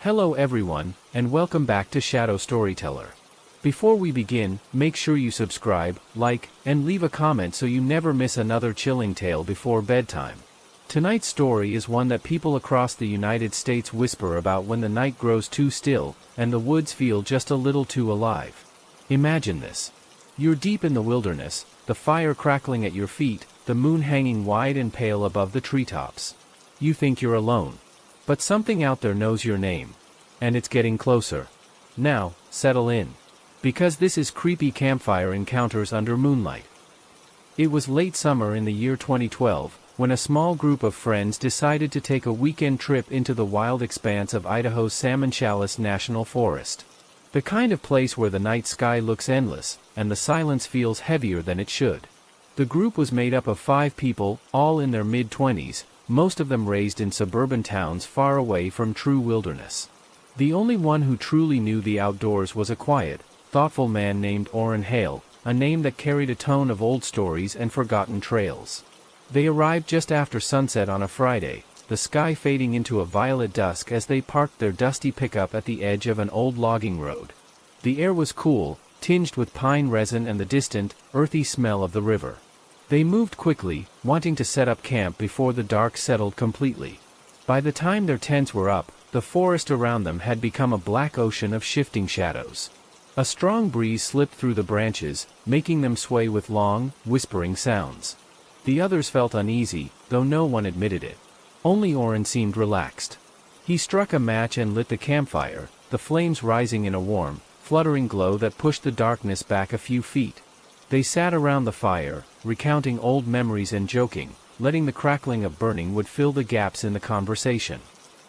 Hello everyone, and welcome back to Shadow Storyteller. Before we begin, make sure you subscribe, like, and leave a comment so you never miss another chilling tale before bedtime. Tonight's story is one that people across the United States whisper about when the night grows too still, and the woods feel just a little too alive. Imagine this. You're deep in the wilderness, the fire crackling at your feet, the moon hanging wide and pale above the treetops. You think you're alone. But something out there knows your name. And it's getting closer. Now, settle in. Because this is Creepy Campfire Encounters Under Moonlight. It was late summer in the year 2012, when a small group of friends decided to take a weekend trip into the wild expanse of Idaho's Salmon Challis National Forest. The kind of place where the night sky looks endless, and the silence feels heavier than it should. The group was made up of 5 people, all in their mid-20s, most of them raised in suburban towns far away from true wilderness. The only one who truly knew the outdoors was a quiet, thoughtful man named Orrin Hale, a name that carried a tone of old stories and forgotten trails. They arrived just after sunset on a Friday, the sky fading into a violet dusk as they parked their dusty pickup at the edge of an old logging road. The air was cool, tinged with pine resin and the distant, earthy smell of the river. They moved quickly, wanting to set up camp before the dark settled completely. By the time their tents were up, the forest around them had become a black ocean of shifting shadows. A strong breeze slipped through the branches, making them sway with long, whispering sounds. The others felt uneasy, though no one admitted it. Only Orrin seemed relaxed. He struck a match and lit the campfire, the flames rising in a warm, fluttering glow that pushed the darkness back a few feet. They sat around the fire, recounting old memories and joking, letting the crackling of burning wood fill the gaps in the conversation.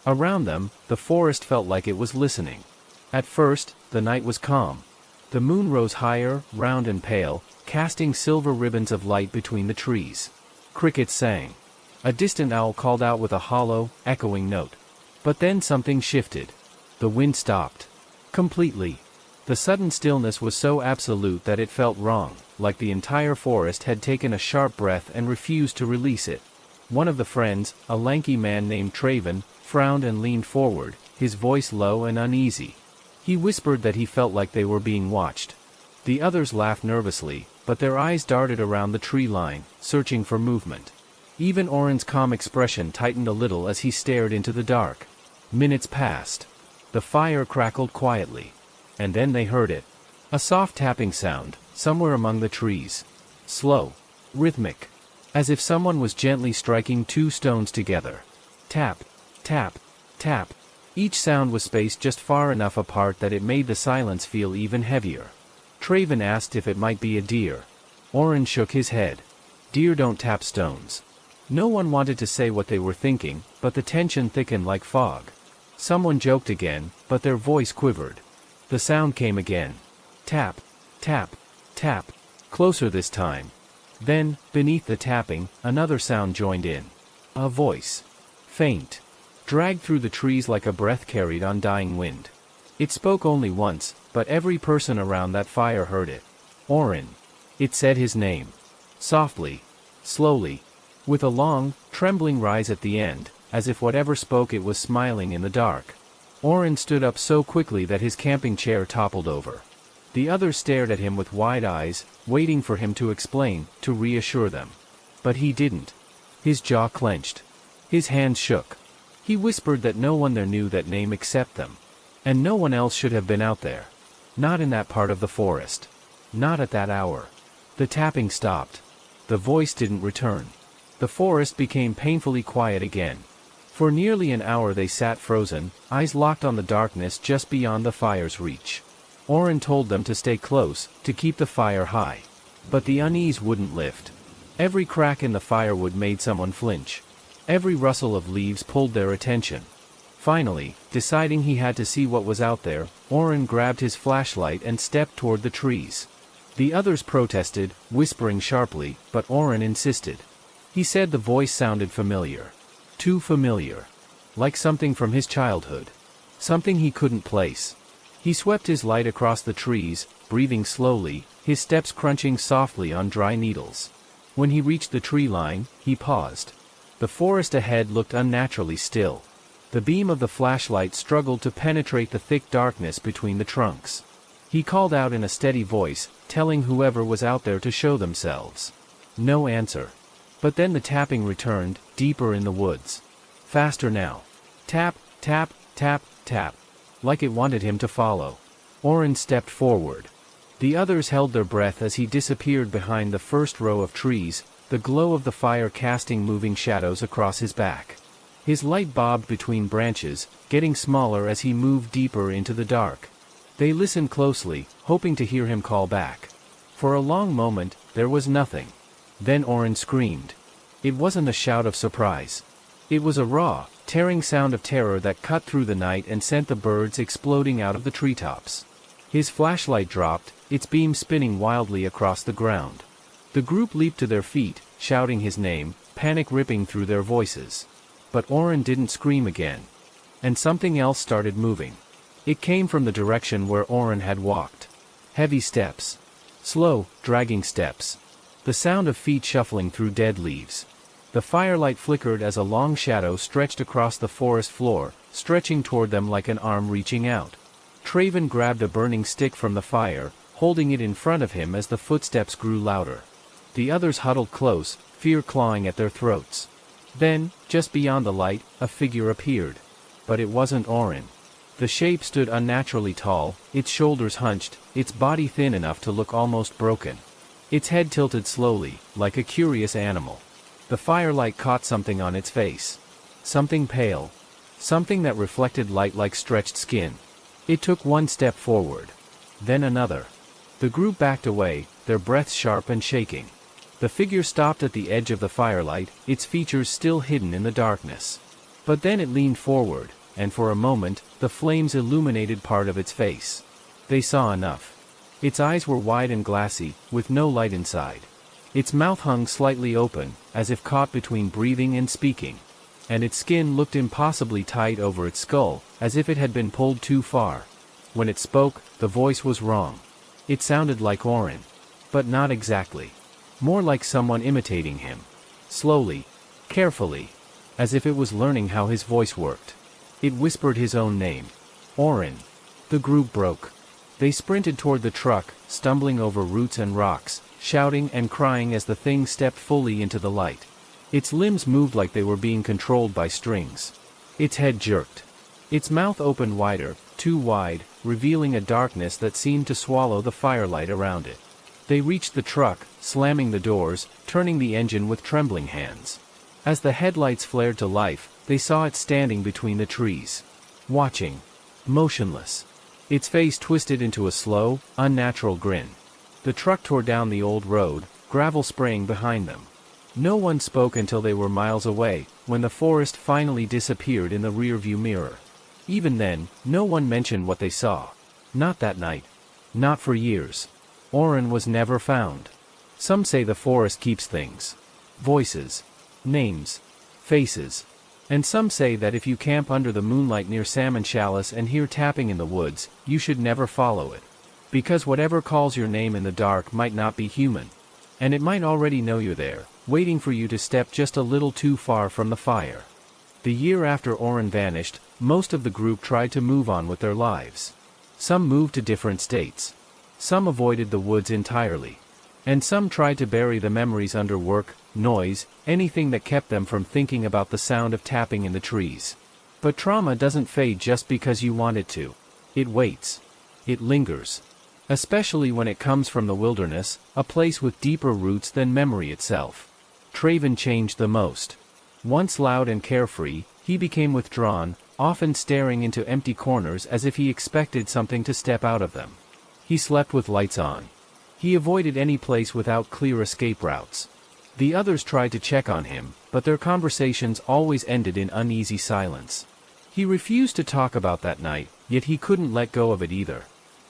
Around them, the forest felt like it was listening. At first, the night was calm. The moon rose higher, round and pale, casting silver ribbons of light between the trees. Crickets sang. A distant owl called out with a hollow, echoing note. But then something shifted. The wind stopped. Completely. The sudden stillness was so absolute that it felt wrong, like the entire forest had taken a sharp breath and refused to release it. One of the friends, a lanky man named Traven, frowned and leaned forward, his voice low and uneasy. He whispered that he felt like they were being watched. The others laughed nervously, but their eyes darted around the tree line, searching for movement. Even Orrin's calm expression tightened a little as he stared into the dark. Minutes passed. The fire crackled quietly. And then they heard it. A soft tapping sound, somewhere among the trees. Slow. Rhythmic. As if someone was gently striking 2 stones together. Tap. Tap. Tap. Each sound was spaced just far enough apart that it made the silence feel even heavier. Traven asked if it might be a deer. Orrin shook his head. Deer don't tap stones. No one wanted to say what they were thinking, but the tension thickened like fog. Someone joked again, but their voice quivered. The sound came again. Tap. Tap. Tap. Closer this time. Then, beneath the tapping, another sound joined in. A voice. Faint. Dragged through the trees like a breath carried on dying wind. It spoke only once, but every person around that fire heard it. Orrin. It said his name. Softly. Slowly. With a long, trembling rise at the end, as if whatever spoke it was smiling in the dark. Orrin stood up so quickly that his camping chair toppled over. The others stared at him with wide eyes, waiting for him to explain, to reassure them. But he didn't. His jaw clenched. His hands shook. He whispered that no one there knew that name except them. And no one else should have been out there. Not in that part of the forest. Not at that hour. The tapping stopped. The voice didn't return. The forest became painfully quiet again. For nearly an hour they sat frozen, eyes locked on the darkness just beyond the fire's reach. Orrin told them to stay close, to keep the fire high. But the unease wouldn't lift. Every crack in the firewood made someone flinch. Every rustle of leaves pulled their attention. Finally, deciding he had to see what was out there, Orrin grabbed his flashlight and stepped toward the trees. The others protested, whispering sharply, but Orrin insisted. He said the voice sounded familiar. Too familiar. Like something from his childhood. Something he couldn't place. He swept his light across the trees, breathing slowly, his steps crunching softly on dry needles. When he reached the tree line, he paused. The forest ahead looked unnaturally still. The beam of the flashlight struggled to penetrate the thick darkness between the trunks. He called out in a steady voice, telling whoever was out there to show themselves. No answer. But then the tapping returned, deeper in the woods. Faster now. Tap, tap, tap, tap. Like it wanted him to follow. Oren stepped forward. The others held their breath as he disappeared behind the first row of trees, the glow of the fire casting moving shadows across his back. His light bobbed between branches, getting smaller as he moved deeper into the dark. They listened closely, hoping to hear him call back. For a long moment, there was nothing. Then Oren screamed. It wasn't a shout of surprise. It was a raw, tearing sound of terror that cut through the night and sent the birds exploding out of the treetops. His flashlight dropped, its beam spinning wildly across the ground. The group leaped to their feet, shouting his name, panic ripping through their voices. But Oren didn't scream again. And something else started moving. It came from the direction where Oren had walked. Heavy steps. Slow, dragging steps. The sound of feet shuffling through dead leaves. The firelight flickered as a long shadow stretched across the forest floor, stretching toward them like an arm reaching out. Traven grabbed a burning stick from the fire, holding it in front of him as the footsteps grew louder. The others huddled close, fear clawing at their throats. Then, just beyond the light, a figure appeared. But it wasn't Oren. The shape stood unnaturally tall, its shoulders hunched, its body thin enough to look almost broken. Its head tilted slowly, like a curious animal. The firelight caught something on its face. Something pale. Something that reflected light like stretched skin. It took one step forward. Then another. The group backed away, their breaths sharp and shaking. The figure stopped at the edge of the firelight, its features still hidden in the darkness. But then it leaned forward, and for a moment, the flames illuminated part of its face. They saw enough. Its eyes were wide and glassy, with no light inside. Its mouth hung slightly open, as if caught between breathing and speaking. And its skin looked impossibly tight over its skull, as if it had been pulled too far. When it spoke, the voice was wrong. It sounded like Oren. But not exactly. More like someone imitating him. Slowly. Carefully. As if it was learning how his voice worked. It whispered his own name. Oren. The group broke. They sprinted toward the truck, stumbling over roots and rocks, shouting and crying as the thing stepped fully into the light. Its limbs moved like they were being controlled by strings. Its head jerked. Its mouth opened wider, too wide, revealing a darkness that seemed to swallow the firelight around it. They reached the truck, slamming the doors, turning the engine with trembling hands. As the headlights flared to life, they saw it standing between the trees. Watching. Motionless. Its face twisted into a slow, unnatural grin. The truck tore down the old road, gravel spraying behind them. No one spoke until they were miles away, when the forest finally disappeared in the rearview mirror. Even then, no one mentioned what they saw. Not that night. Not for years. Oren was never found. Some say the forest keeps things. Voices. Names. Faces. And some say that if you camp under the moonlight near Salmon Chalice and hear tapping in the woods, you should never follow it. Because whatever calls your name in the dark might not be human. And it might already know you're there, waiting for you to step just a little too far from the fire. The year after Oren vanished, most of the group tried to move on with their lives. Some moved to different states. Some avoided the woods entirely. And some tried to bury the memories under work, noise, anything that kept them from thinking about the sound of tapping in the trees. But trauma doesn't fade just because you want it to. It waits. It lingers. Especially when it comes from the wilderness, a place with deeper roots than memory itself. Traven changed the most. Once loud and carefree, he became withdrawn, often staring into empty corners as if he expected something to step out of them. He slept with lights on. He avoided any place without clear escape routes. The others tried to check on him, but their conversations always ended in uneasy silence. He refused to talk about that night, yet he couldn't let go of it either.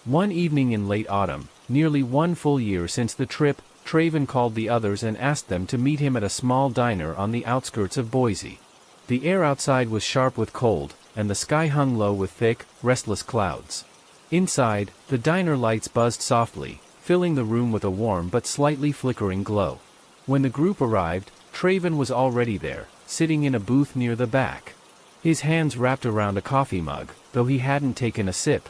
One evening in late autumn, nearly 1 full year since the trip, Traven called the others and asked them to meet him at a small diner on the outskirts of Boise. The air outside was sharp with cold, and the sky hung low with thick, restless clouds. Inside, the diner lights buzzed softly, filling the room with a warm but slightly flickering glow. When the group arrived, Traven was already there, sitting in a booth near the back. His hands wrapped around a coffee mug, though he hadn't taken a sip.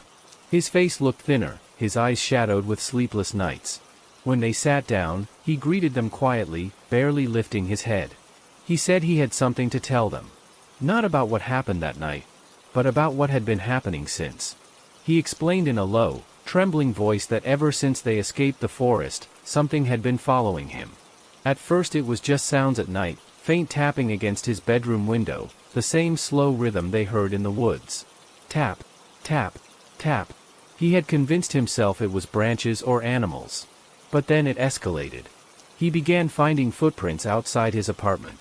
His face looked thinner, his eyes shadowed with sleepless nights. When they sat down, he greeted them quietly, barely lifting his head. He said he had something to tell them. Not about what happened that night, but about what had been happening since. He explained in a low, trembling voice that ever since they escaped the forest, something had been following him. At first it was just sounds at night, faint tapping against his bedroom window, the same slow rhythm they heard in the woods. Tap, tap, tap. He had convinced himself it was branches or animals. But then it escalated. He began finding footprints outside his apartment.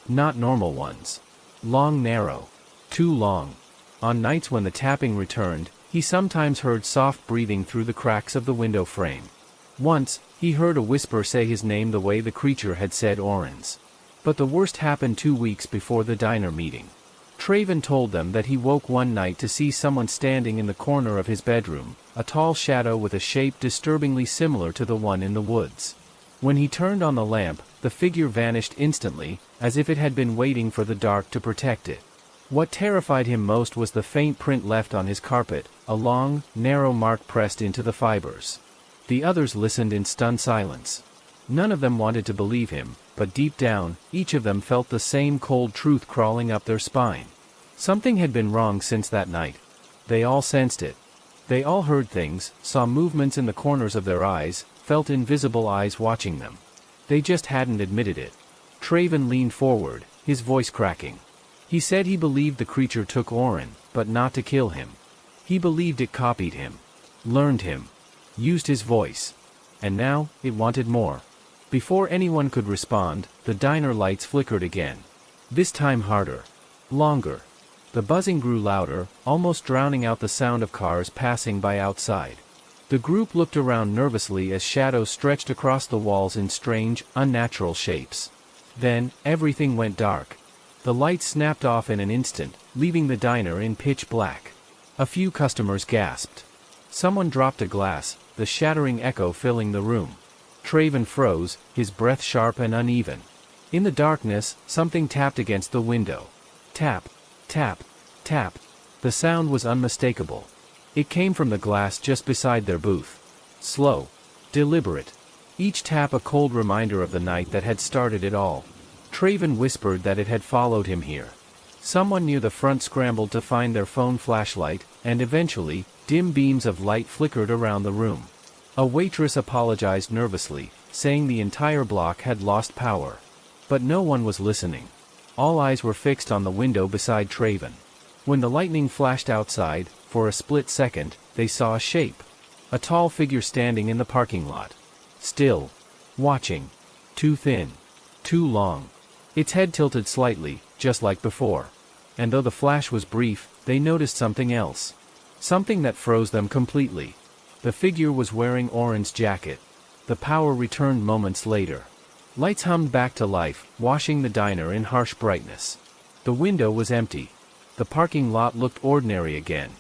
Not normal ones. Long, narrow. Too long. On nights when the tapping returned, he sometimes heard soft breathing through the cracks of the window frame. Once, he heard a whisper say his name the way the creature had said Oren's. But the worst happened 2 weeks before the diner meeting. Traven told them that he woke one night to see someone standing in the corner of his bedroom, a tall shadow with a shape disturbingly similar to the one in the woods. When he turned on the lamp, the figure vanished instantly, as if it had been waiting for the dark to protect it. What terrified him most was the faint print left on his carpet, a long, narrow mark pressed into the fibers. The others listened in stunned silence. None of them wanted to believe him, but deep down, each of them felt the same cold truth crawling up their spine. Something had been wrong since that night. They all sensed it. They all heard things, saw movements in the corners of their eyes, felt invisible eyes watching them. They just hadn't admitted it. Traven leaned forward, his voice cracking. He said he believed the creature took Oren, but not to kill him. He believed it copied him, learned him, used his voice. And now, it wanted more. Before anyone could respond, the diner lights flickered again. This time harder. Longer. The buzzing grew louder, almost drowning out the sound of cars passing by outside. The group looked around nervously as shadows stretched across the walls in strange, unnatural shapes. Then, everything went dark. The lights snapped off in an instant, leaving the diner in pitch black. A few customers gasped. Someone dropped a glass, the shattering echo filling the room. Traven froze, his breath sharp and uneven. In the darkness, something tapped against the window. Tap, tap, tap. The sound was unmistakable. It came from the glass just beside their booth. Slow. Deliberate. Each tap a cold reminder of the night that had started it all. Traven whispered that it had followed him here. Someone near the front scrambled to find their phone flashlight, and eventually, dim beams of light flickered around the room. A waitress apologized nervously, saying the entire block had lost power. But no one was listening. All eyes were fixed on the window beside Traven. When the lightning flashed outside, for a split second, they saw a shape. A tall figure standing in the parking lot. Still. Watching. Too thin. Too long. Its head tilted slightly, just like before. And though the flash was brief, they noticed something else. Something that froze them completely. The figure was wearing Oren's jacket. The power returned moments later. Lights hummed back to life, washing the diner in harsh brightness. The window was empty. The parking lot looked ordinary again.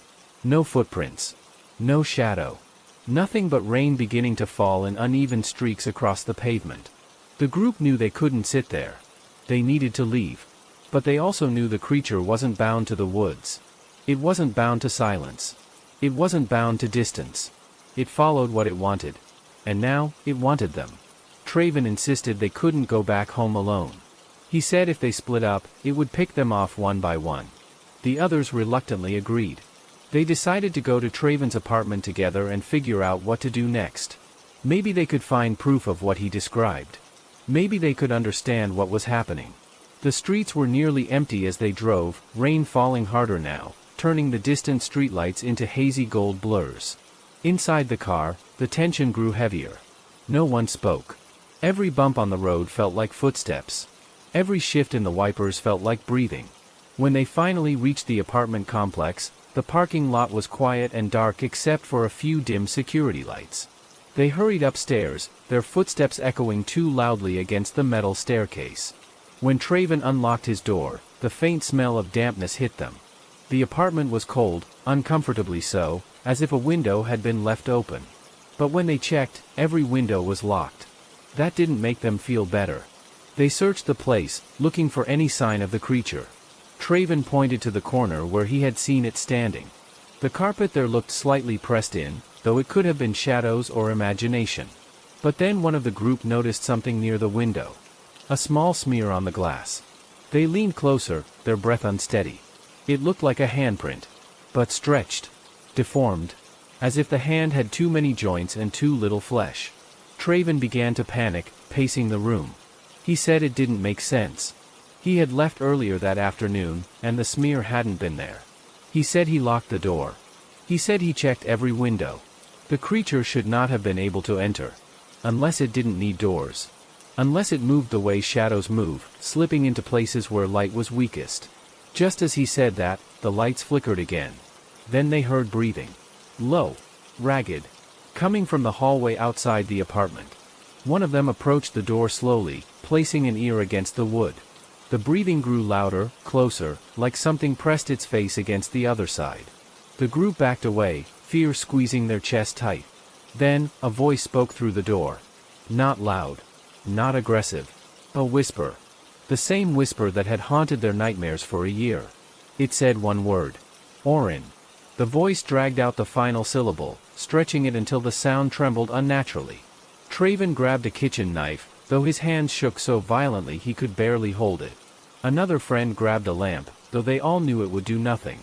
No footprints. No shadow. Nothing but rain beginning to fall in uneven streaks across the pavement. The group knew they couldn't sit there. They needed to leave. But they also knew the creature wasn't bound to the woods. It wasn't bound to silence. It wasn't bound to distance. It followed what it wanted. And now, it wanted them. Traven insisted they couldn't go back home alone. He said if they split up, it would pick them off one by one. The others reluctantly agreed. They decided to go to Traven's apartment together and figure out what to do next. Maybe they could find proof of what he described. Maybe they could understand what was happening. The streets were nearly empty as they drove, rain falling harder now, turning the distant streetlights into hazy gold blurs. Inside the car, the tension grew heavier. No one spoke. Every bump on the road felt like footsteps. Every shift in the wipers felt like breathing. When they finally reached the apartment complex, the parking lot was quiet and dark except for a few dim security lights. They hurried upstairs, their footsteps echoing too loudly against the metal staircase. When Traven unlocked his door, the faint smell of dampness hit them. The apartment was cold, uncomfortably so, as if a window had been left open. But when they checked, every window was locked. That didn't make them feel better. They searched the place, looking for any sign of the creature. Traven pointed to the corner where he had seen it standing. The carpet there looked slightly pressed in, though it could have been shadows or imagination. But then one of the group noticed something near the window. A small smear on the glass. They leaned closer, their breath unsteady. It looked like a handprint. But stretched. Deformed. As if the hand had too many joints and too little flesh. Traven began to panic, pacing the room. He said it didn't make sense. He had left earlier that afternoon, and the smear hadn't been there. He said he locked the door. He said he checked every window. The creature should not have been able to enter. Unless it didn't need doors. Unless it moved the way shadows move, slipping into places where light was weakest. Just as he said that, the lights flickered again. Then they heard breathing. Low. Ragged. Coming from the hallway outside the apartment. One of them approached the door slowly, placing an ear against the wood. The breathing grew louder, closer, like something pressed its face against the other side. The group backed away, fear squeezing their chest tight. Then, a voice spoke through the door. Not loud. Not aggressive. A whisper. The same whisper that had haunted their nightmares for a year. It said one word. Orin. The voice dragged out the final syllable, stretching it until the sound trembled unnaturally. Traven grabbed a kitchen knife, though his hands shook so violently he could barely hold it. Another friend grabbed a lamp, though they all knew it would do nothing.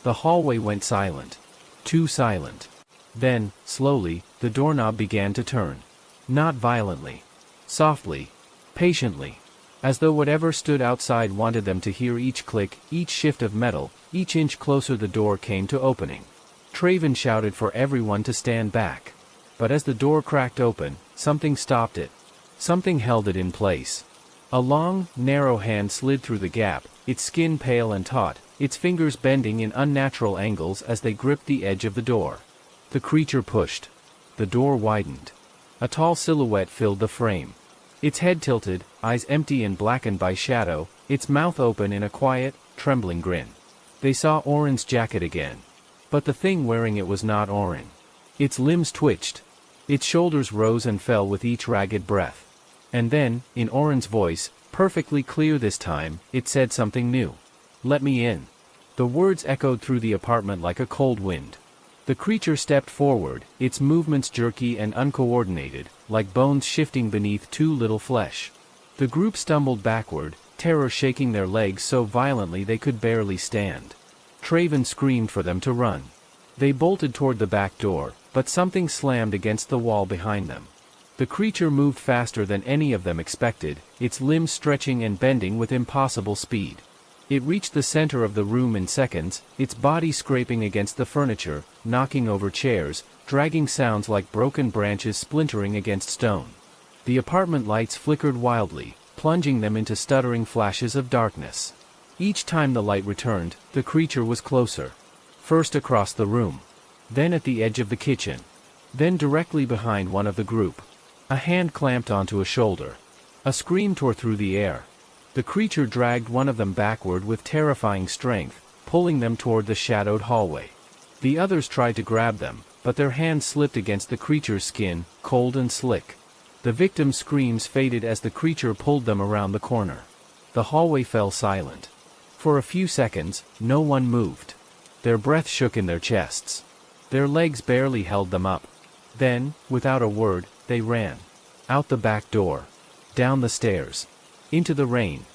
The hallway went silent. Too silent. Then, slowly, the doorknob began to turn. Not violently. Softly. Patiently. As though whatever stood outside wanted them to hear each click, each shift of metal, each inch closer the door came to opening. Traven shouted for everyone to stand back. But as the door cracked open, something stopped it. Something held it in place. A long, narrow hand slid through the gap, its skin pale and taut, its fingers bending in unnatural angles as they gripped the edge of the door. The creature pushed. The door widened. A tall silhouette filled the frame. Its head tilted, eyes empty and blackened by shadow, its mouth open in a quiet, trembling grin. They saw Orin's jacket again. But the thing wearing it was not Orin. Its limbs twitched. Its shoulders rose and fell with each ragged breath. And then, in Orin's voice, perfectly clear this time, it said something new. Let me in. The words echoed through the apartment like a cold wind. The creature stepped forward, its movements jerky and uncoordinated, like bones shifting beneath too little flesh. The group stumbled backward, terror shaking their legs so violently they could barely stand. Traven screamed for them to run. They bolted toward the back door, but something slammed against the wall behind them. The creature moved faster than any of them expected, its limbs stretching and bending with impossible speed. It reached the center of the room in seconds, its body scraping against the furniture, knocking over chairs, dragging sounds like broken branches splintering against stone. The apartment lights flickered wildly, plunging them into stuttering flashes of darkness. Each time the light returned, the creature was closer. First across the room. Then at the edge of the kitchen. Then directly behind one of the group. A hand clamped onto a shoulder. A scream tore through the air. The creature dragged one of them backward with terrifying strength, pulling them toward the shadowed hallway. The others tried to grab them, but their hands slipped against the creature's skin, cold and slick. The victims' screams faded as the creature pulled them around the corner. The hallway fell silent. For a few seconds, no one moved. Their breath shook in their chests. Their legs barely held them up. Then, without a word, they ran. Out the back door. Down the stairs. Into the rain.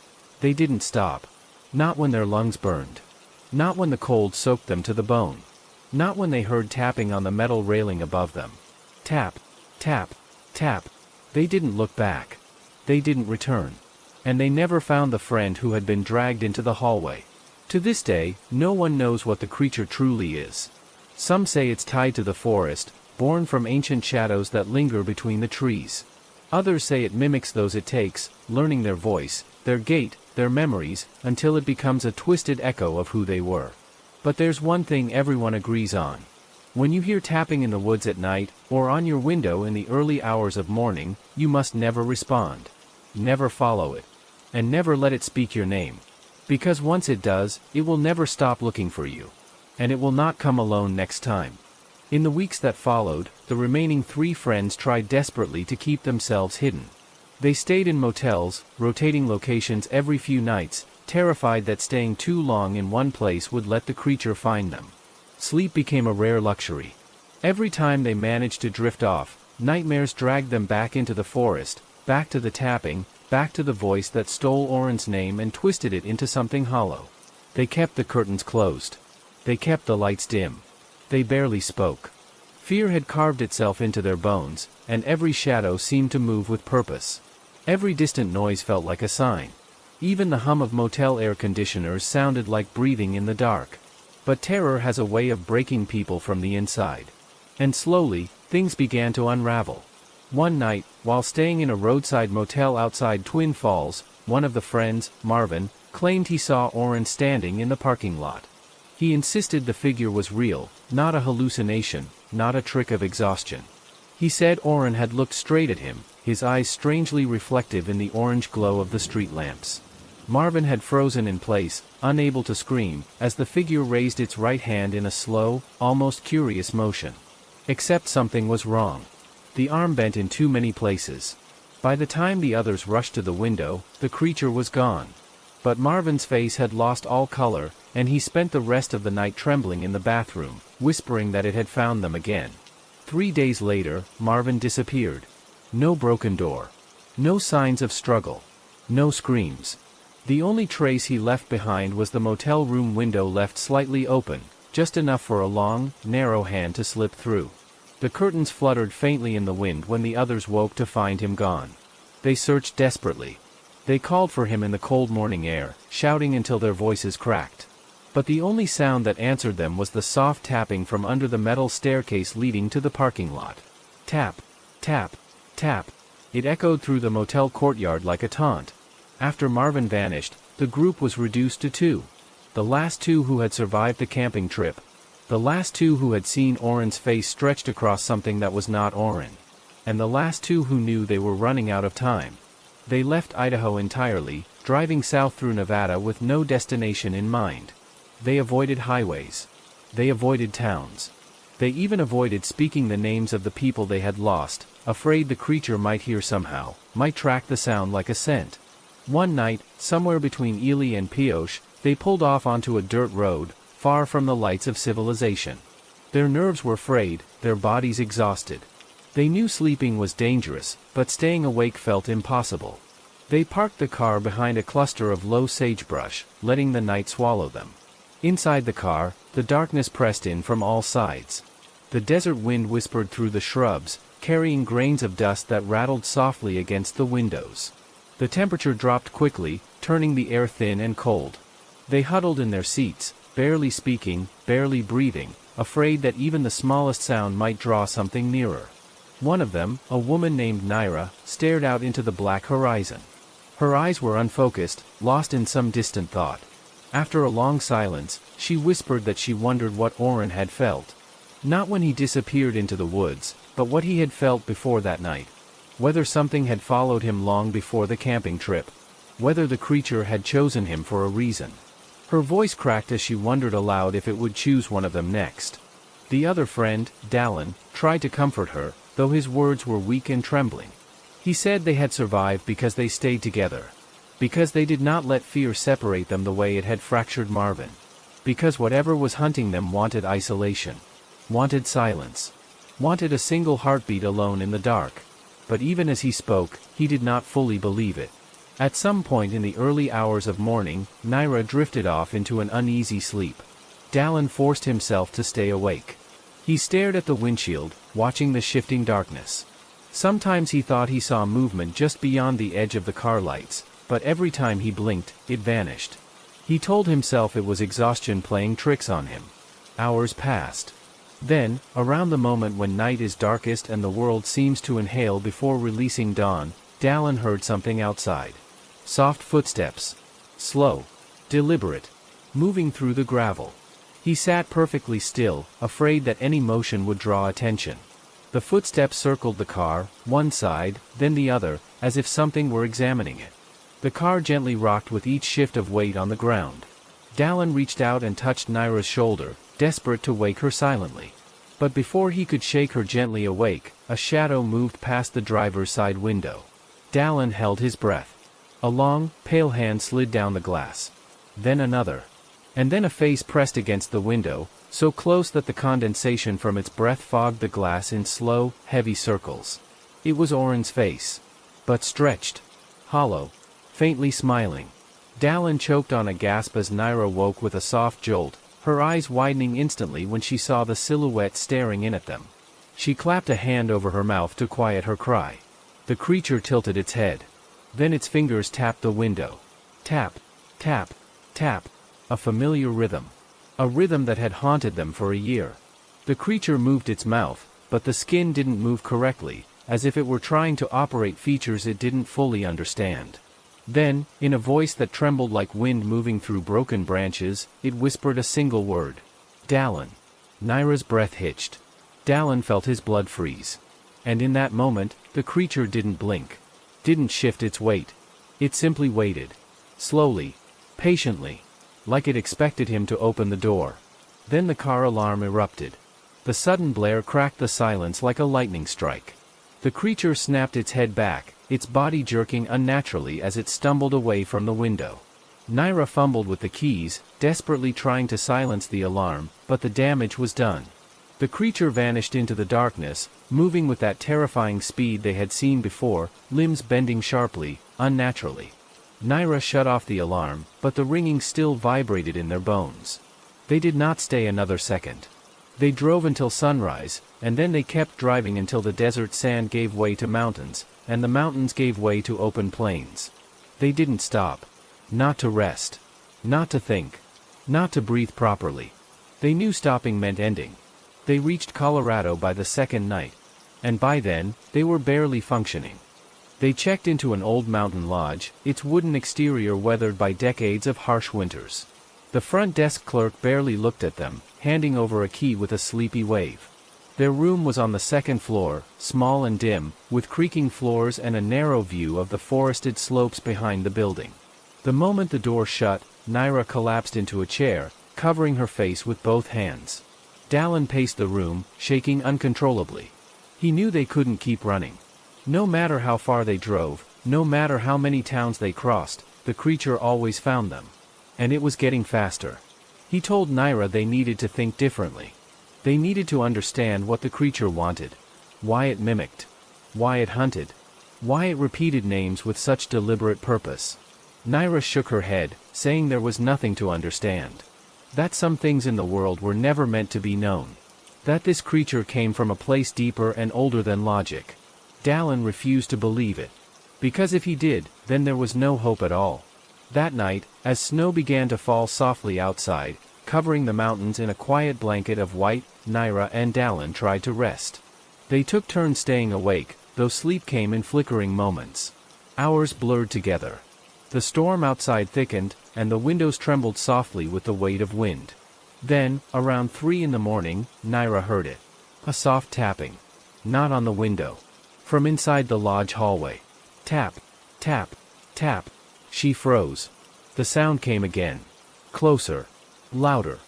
They didn't stop. Not when their lungs burned. Not when the cold soaked them to the bone. Not when they heard tapping on the metal railing above them. Tap, tap, tap. They didn't look back. They didn't return. And they never found the friend who had been dragged into the hallway. To this day, no one knows what the creature truly is. Some say it's tied to the forest, born from ancient shadows that linger between the trees. Others say it mimics those it takes, learning their voice, their gait, their memories, until it becomes a twisted echo of who they were. But there's one thing everyone agrees on. When you hear tapping in the woods at night, or on your window in the early hours of morning, you must never respond. Never follow it. And never let it speak your name. Because once it does, it will never stop looking for you. And it will not come alone next time. In the weeks that followed, the remaining 3 friends tried desperately to keep themselves hidden. They stayed in motels, rotating locations every few nights, terrified that staying too long in one place would let the creature find them. Sleep became a rare luxury. Every time they managed to drift off, nightmares dragged them back into the forest, back to the tapping, back to the voice that stole Oren's name and twisted it into something hollow. They kept the curtains closed. They kept the lights dim. They barely spoke. Fear had carved itself into their bones, and every shadow seemed to move with purpose. Every distant noise felt like a sign. Even the hum of motel air conditioners sounded like breathing in the dark. But terror has a way of breaking people from the inside. And slowly, things began to unravel. One night, while staying in a roadside motel outside Twin Falls, one of the friends, Marvin, claimed he saw Oren standing in the parking lot. He insisted the figure was real, not a hallucination, not a trick of exhaustion. He said Oren had looked straight at him, his eyes strangely reflective in the orange glow of the street lamps. Marvin had frozen in place, unable to scream, as the figure raised its right hand in a slow, almost curious motion. Except something was wrong. The arm bent in too many places. By the time the others rushed to the window, the creature was gone. But Marvin's face had lost all color, and he spent the rest of the night trembling in the bathroom, whispering that it had found them again. 3 days later, Marvin disappeared. No broken door. No signs of struggle. No screams. The only trace he left behind was the motel room window left slightly open, just enough for a long, narrow hand to slip through. The curtains fluttered faintly in the wind when the others woke to find him gone. They searched desperately. They called for him in the cold morning air, shouting until their voices cracked. But the only sound that answered them was the soft tapping from under the metal staircase leading to the parking lot. Tap, tap, tap. It echoed through the motel courtyard like a taunt. After Marvin vanished, the group was reduced to 2. The last 2 who had survived the camping trip. The last 2 who had seen Oren's face stretched across something that was not Oren. And the last 2 who knew they were running out of time. They left Idaho entirely, driving south through Nevada with no destination in mind. They avoided highways. They avoided towns. They even avoided speaking the names of the people they had lost, afraid the creature might hear somehow, might track the sound like a scent. One night, somewhere between Ely and Pioche, they pulled off onto a dirt road, far from the lights of civilization. Their nerves were frayed, their bodies exhausted. They knew sleeping was dangerous, but staying awake felt impossible. They parked the car behind a cluster of low sagebrush, letting the night swallow them. Inside the car, the darkness pressed in from all sides. The desert wind whispered through the shrubs, carrying grains of dust that rattled softly against the windows. The temperature dropped quickly, turning the air thin and cold. They huddled in their seats, barely speaking, barely breathing, afraid that even the smallest sound might draw something nearer. One of them, a woman named Naira, stared out into the black horizon. Her eyes were unfocused, lost in some distant thought. After a long silence, she whispered that she wondered what Oren had felt. Not when he disappeared into the woods, but what he had felt before that night. Whether something had followed him long before the camping trip. Whether the creature had chosen him for a reason. Her voice cracked as she wondered aloud if it would choose one of them next. The other friend, Dallin, tried to comfort her, though his words were weak and trembling. He said they had survived because they stayed together. Because they did not let fear separate them the way it had fractured Marvin. Because whatever was hunting them wanted isolation. Wanted silence. Wanted a single heartbeat alone in the dark. But even as he spoke, he did not fully believe it. At some point in the early hours of morning, Naira drifted off into an uneasy sleep. Dallin forced himself to stay awake. He stared at the windshield, watching the shifting darkness. Sometimes he thought he saw movement just beyond the edge of the car lights, but every time he blinked, it vanished. He told himself it was exhaustion playing tricks on him. Hours passed. Then, around the moment when night is darkest and the world seems to inhale before releasing dawn, Dallin heard something outside. Soft footsteps. Slow. Deliberate. Moving through the gravel. He sat perfectly still, afraid that any motion would draw attention. The footsteps circled the car, one side, then the other, as if something were examining it. The car gently rocked with each shift of weight on the ground. Dallin reached out and touched Naira's shoulder, desperate to wake her silently. But before he could shake her gently awake, a shadow moved past the driver's side window. Dallin held his breath. A long, pale hand slid down the glass. then another. And then a face pressed against the window, so close that the condensation from its breath fogged the glass in slow, heavy circles. It was Oren's face. But stretched. Hollow. Faintly smiling. Dallin choked on a gasp as Naira woke with a soft jolt, her eyes widening instantly when she saw the silhouette staring in at them. She clapped a hand over her mouth to quiet her cry. The creature tilted its head. Then its fingers tapped the window. Tap, tap, tap. A familiar rhythm. A rhythm that had haunted them for a year. The creature moved its mouth, but the skin didn't move correctly, as if it were trying to operate features it didn't fully understand. Then, in a voice that trembled like wind moving through broken branches, it whispered a single word. Dallin. Naira's breath hitched. Dallin felt his blood freeze. And in that moment, the creature didn't blink. Didn't shift its weight. It simply waited. Slowly. Patiently. Like it expected him to open the door. Then the car alarm erupted. The sudden blare cracked the silence like a lightning strike. The creature snapped its head back, its body jerking unnaturally as it stumbled away from the window. Naira fumbled with the keys, desperately trying to silence the alarm, but the damage was done. The creature vanished into the darkness, moving with that terrifying speed they had seen before, limbs bending sharply, unnaturally. Naira shut off the alarm, but the ringing still vibrated in their bones. They did not stay another second. They drove until sunrise, and then they kept driving until the desert sand gave way to mountains, and the mountains gave way to open plains. They didn't stop. Not to rest. Not to think. Not to breathe properly. They knew stopping meant ending. They reached Colorado by the second night. And by then, they were barely functioning. They checked into an old mountain lodge, its wooden exterior weathered by decades of harsh winters. The front desk clerk barely looked at them, handing over a key with a sleepy wave. Their room was on the second floor, small and dim, with creaking floors and a narrow view of the forested slopes behind the building. The moment the door shut, Naira collapsed into a chair, covering her face with both hands. Dallin paced the room, shaking uncontrollably. He knew they couldn't keep running. No matter how far they drove, no matter how many towns they crossed, the creature always found them. And it was getting faster. He told Naira they needed to think differently. They needed to understand what the creature wanted. Why it mimicked. Why it hunted. Why it repeated names with such deliberate purpose. Naira shook her head, saying there was nothing to understand. That some things in the world were never meant to be known. That this creature came from a place deeper and older than logic. Dallin refused to believe it. Because if he did, then there was no hope at all. That night, as snow began to fall softly outside, covering the mountains in a quiet blanket of white, Naira and Dallin tried to rest. They took turns staying awake, though sleep came in flickering moments. Hours blurred together. The storm outside thickened, and the windows trembled softly with the weight of wind. Then, around 3 in the morning, Naira heard it. A soft tapping. Not on the window. From inside the lodge hallway. Tap, tap, tap. She froze. The sound came again. Closer. Louder.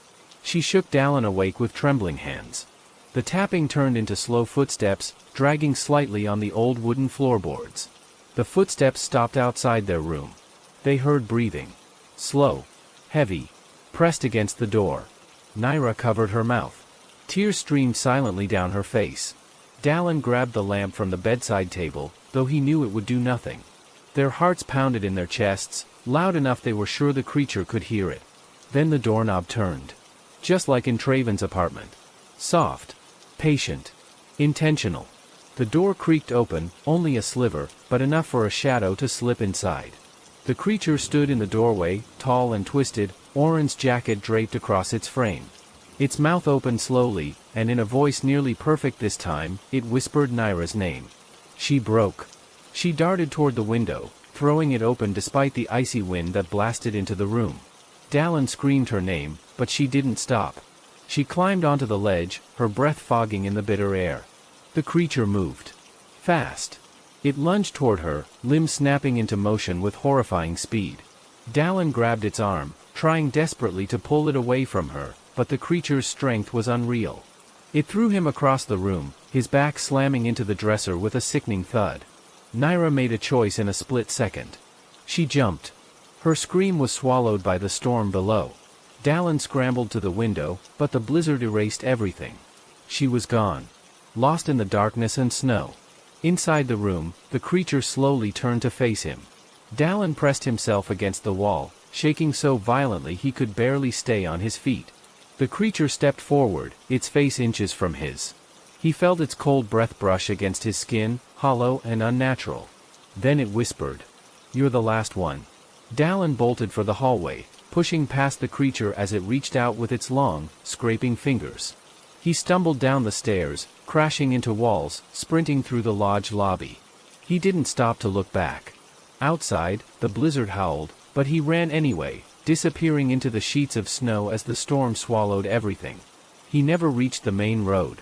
She shook Dallin awake with trembling hands. The tapping turned into slow footsteps, dragging slightly on the old wooden floorboards. The footsteps stopped outside their room. They heard breathing. Slow. Heavy. Pressed against the door. Naira covered her mouth. Tears streamed silently down her face. Dallin grabbed the lamp from the bedside table, though he knew it would do nothing. Their hearts pounded in their chests, loud enough they were sure the creature could hear it. Then the doorknob turned. Just like in Traven's apartment. Soft. Patient. Intentional. The door creaked open, only a sliver, but enough for a shadow to slip inside. The creature stood in the doorway, tall and twisted, Oren's jacket draped across its frame. Its mouth opened slowly, and in a voice nearly perfect this time, it whispered Naira's name. She broke. She darted toward the window, throwing it open despite the icy wind that blasted into the room. Dallin screamed her name, but she didn't stop. She climbed onto the ledge, her breath fogging in the bitter air. The creature moved. Fast. It lunged toward her, limbs snapping into motion with horrifying speed. Dallin grabbed its arm, trying desperately to pull it away from her, but the creature's strength was unreal. It threw him across the room, his back slamming into the dresser with a sickening thud. Naira made a choice in a split second. She jumped. Her scream was swallowed by the storm below. Dallin scrambled to the window, but the blizzard erased everything. She was gone. Lost in the darkness and snow. Inside the room, the creature slowly turned to face him. Dallin pressed himself against the wall, shaking so violently he could barely stay on his feet. The creature stepped forward, its face inches from his. He felt its cold breath brush against his skin, hollow and unnatural. Then it whispered, "You're the last one." Dallin bolted for the hallway, pushing past the creature as it reached out with its long, scraping fingers. He stumbled down the stairs, crashing into walls, sprinting through the lodge lobby. He didn't stop to look back. Outside, the blizzard howled, but he ran anyway, disappearing into the sheets of snow as the storm swallowed everything. He never reached the main road.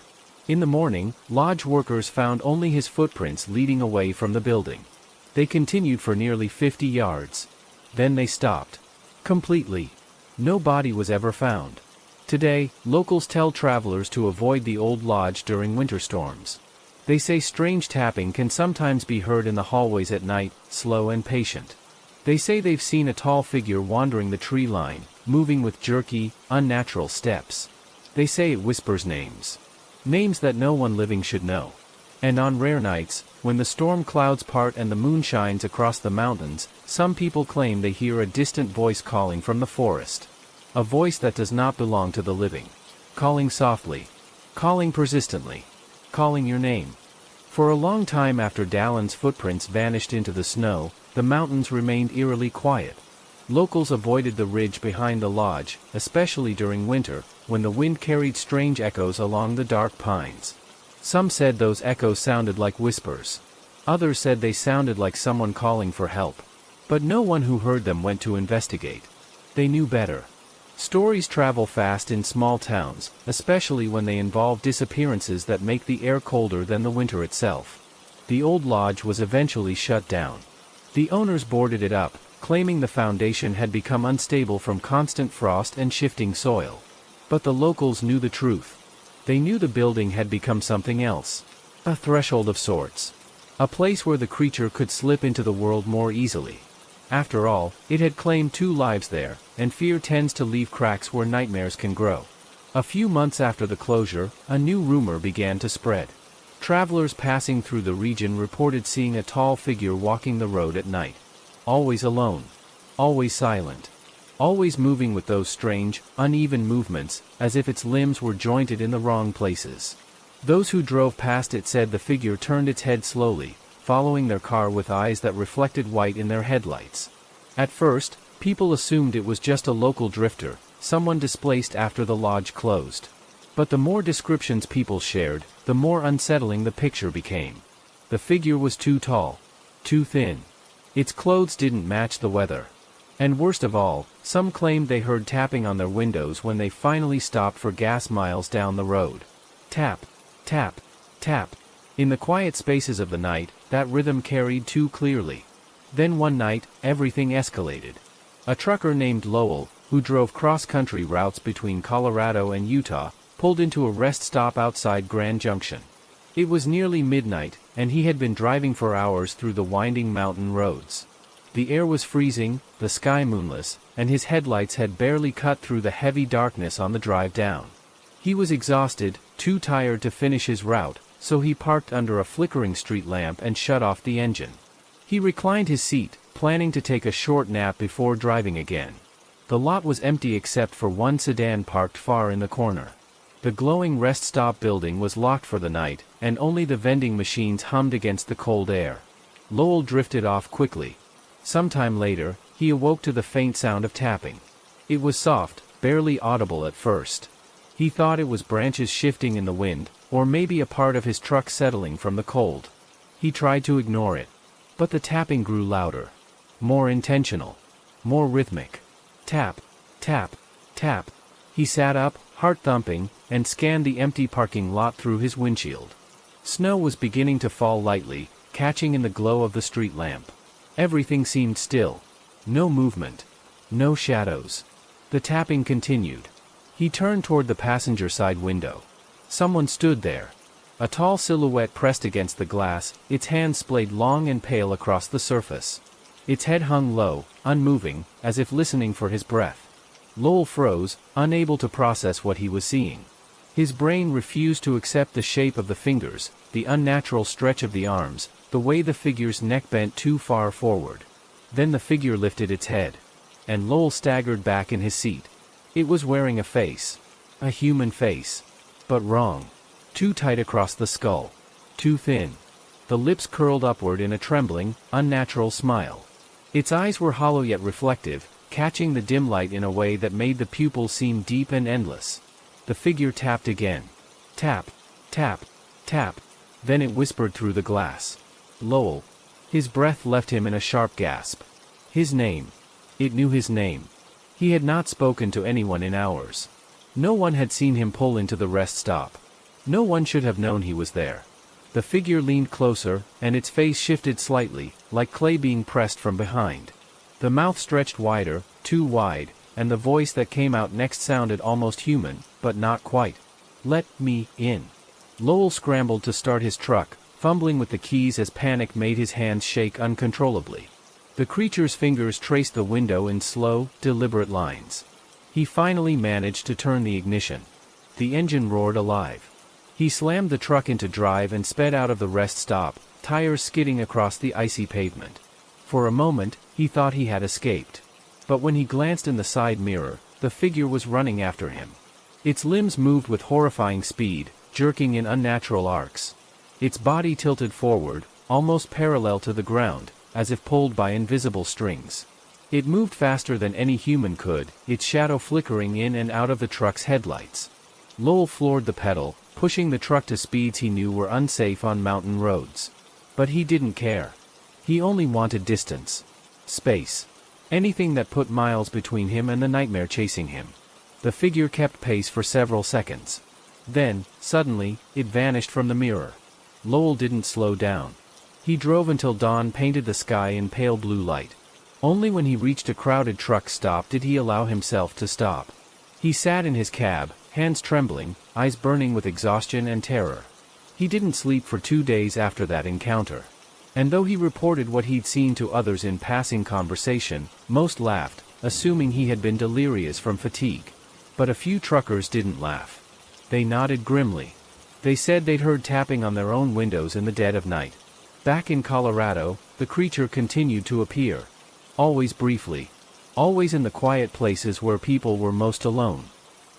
In the morning, lodge workers found only his footprints leading away from the building. They continued for nearly 50 yards. Then they stopped. Completely. No body was ever found. Today, locals tell travelers to avoid the old lodge during winter storms. They say strange tapping can sometimes be heard in the hallways at night, slow and patient. They say they've seen a tall figure wandering the tree line, moving with jerky, unnatural steps. They say it whispers names. Names that no one living should know. And on rare nights, when the storm clouds part and the moon shines across the mountains, some people claim they hear a distant voice calling from the forest. A voice that does not belong to the living. Calling softly. Calling persistently. Calling your name. For a long time after Dallin's footprints vanished into the snow, the mountains remained eerily quiet. Locals avoided the ridge behind the lodge, especially during winter, when the wind carried strange echoes along the dark pines. Some said those echoes sounded like whispers. Others said they sounded like someone calling for help. But no one who heard them went to investigate. They knew better. Stories travel fast in small towns, especially when they involve disappearances that make the air colder than the winter itself. The old lodge was eventually shut down. The owners boarded it up, claiming the foundation had become unstable from constant frost and shifting soil. But the locals knew the truth. They knew the building had become something else. A threshold of sorts. A place where the creature could slip into the world more easily. After all, it had claimed 2 lives there, and fear tends to leave cracks where nightmares can grow. A few months after the closure, a new rumor began to spread. Travelers passing through the region reported seeing a tall figure walking the road at night. Always alone. Always silent. Always moving with those strange, uneven movements, as if its limbs were jointed in the wrong places. Those who drove past it said the figure turned its head slowly, following their car with eyes that reflected white in their headlights. At first, people assumed it was just a local drifter, someone displaced after the lodge closed. But the more descriptions people shared, the more unsettling the picture became. The figure was too tall. Too thin. Its clothes didn't match the weather. And worst of all, some claimed they heard tapping on their windows when they finally stopped for gas miles down the road. Tap, tap, tap. In the quiet spaces of the night, that rhythm carried too clearly. Then one night, everything escalated. A trucker named Lowell, who drove cross-country routes between Colorado and Utah, pulled into a rest stop outside Grand Junction. It was nearly midnight, and he had been driving for hours through the winding mountain roads. The air was freezing, the sky moonless, and his headlights had barely cut through the heavy darkness on the drive down. He was exhausted, too tired to finish his route, so he parked under a flickering street lamp and shut off the engine. He reclined his seat, planning to take a short nap before driving again. The lot was empty except for one sedan parked far in the corner. The glowing rest stop building was locked for the night, and only the vending machines hummed against the cold air. Lowell drifted off quickly. Sometime later, he awoke to the faint sound of tapping. It was soft, barely audible at first. He thought it was branches shifting in the wind, or maybe a part of his truck settling from the cold. He tried to ignore it. But the tapping grew louder. More intentional. More rhythmic. Tap, tap, tap. He sat up, heart thumping, and scanned the empty parking lot through his windshield. Snow was beginning to fall lightly, catching in the glow of the street lamp. Everything seemed still. No movement. No shadows. The tapping continued. He turned toward the passenger side window. Someone stood there. A tall silhouette pressed against the glass, its hands splayed long and pale across the surface. Its head hung low, unmoving, as if listening for his breath. Lowell froze, unable to process what he was seeing. His brain refused to accept the shape of the fingers, the unnatural stretch of the arms, the way the figure's neck bent too far forward. Then the figure lifted its head. And Lowell staggered back in his seat. It was wearing a face. A human face. But wrong. Too tight across the skull. Too thin. The lips curled upward in a trembling, unnatural smile. Its eyes were hollow yet reflective, catching the dim light in a way that made the pupils seem deep and endless. The figure tapped again. Tap. Tap. Tap. Then it whispered through the glass. Lowell. His breath left him in a sharp gasp. His name. It knew his name. He had not spoken to anyone in hours. No one had seen him pull into the rest stop. No one should have known he was there. The figure leaned closer, and its face shifted slightly, like clay being pressed from behind. The mouth stretched wider, too wide, and the voice that came out next sounded almost human, but not quite. "Let me in." Lowell scrambled to start his truck, fumbling with the keys as panic made his hands shake uncontrollably. The creature's fingers traced the window in slow, deliberate lines. He finally managed to turn the ignition. The engine roared alive. He slammed the truck into drive and sped out of the rest stop, tires skidding across the icy pavement. For a moment, he thought he had escaped. But when he glanced in the side mirror, the figure was running after him. Its limbs moved with horrifying speed, jerking in unnatural arcs. Its body tilted forward, almost parallel to the ground, as if pulled by invisible strings. It moved faster than any human could, its shadow flickering in and out of the truck's headlights. Lowell floored the pedal, pushing the truck to speeds he knew were unsafe on mountain roads. But he didn't care. He only wanted distance. Space. Anything that put miles between him and the nightmare chasing him. The figure kept pace for several seconds. Then, suddenly, it vanished from the mirror. Lowell didn't slow down. He drove until dawn painted the sky in pale blue light. Only when he reached a crowded truck stop did he allow himself to stop. He sat in his cab, hands trembling, eyes burning with exhaustion and terror. He didn't sleep for 2 days after that encounter. And though he reported what he'd seen to others in passing conversation, most laughed, assuming he had been delirious from fatigue. But a few truckers didn't laugh. They nodded grimly. They said they'd heard tapping on their own windows in the dead of night. Back in Colorado, the creature continued to appear. Always briefly. Always in the quiet places where people were most alone.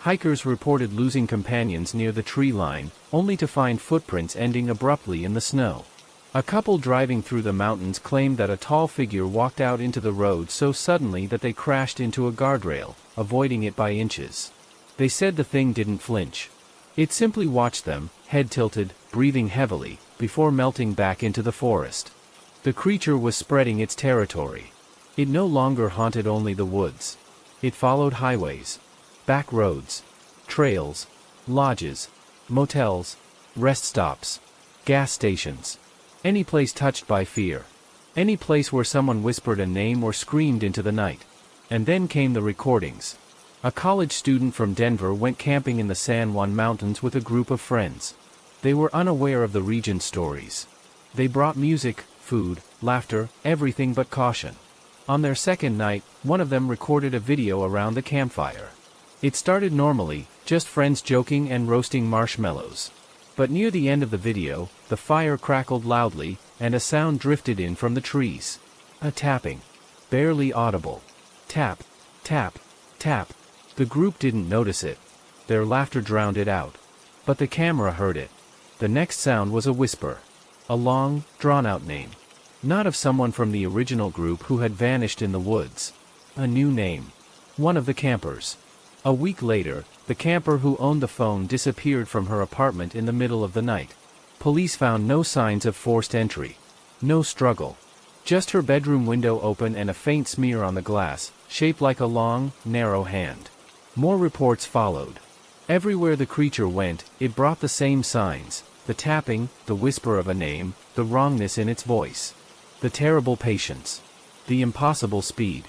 Hikers reported losing companions near the tree line, only to find footprints ending abruptly in the snow. A couple driving through the mountains claimed that a tall figure walked out into the road so suddenly that they crashed into a guardrail, avoiding it by inches. They said the thing didn't flinch. It simply watched them, head tilted, breathing heavily, before melting back into the forest. The creature was spreading its territory. It no longer haunted only the woods. It followed highways, back roads, trails, lodges, motels, rest stops, gas stations. Any place touched by fear. Any place where someone whispered a name or screamed into the night. And then came the recordings. A college student from Denver went camping in the San Juan Mountains with a group of friends. They were unaware of the region's stories. They brought music, food, laughter, everything but caution. On their second night, one of them recorded a video around the campfire. It started normally, just friends joking and roasting marshmallows. But near the end of the video, the fire crackled loudly, and a sound drifted in from the trees. A tapping. Barely audible. Tap, tap, tap. The group didn't notice it. Their laughter drowned it out. But the camera heard it. The next sound was a whisper. A long, drawn-out name. Not of someone from the original group who had vanished in the woods. A new name. One of the campers. A week later, the camper who owned the phone disappeared from her apartment in the middle of the night. Police found no signs of forced entry. No struggle. Just her bedroom window open and a faint smear on the glass, shaped like a long, narrow hand. More reports followed. Everywhere the creature went, it brought the same signs: the tapping, the whisper of a name, the wrongness in its voice. The terrible patience. The impossible speed.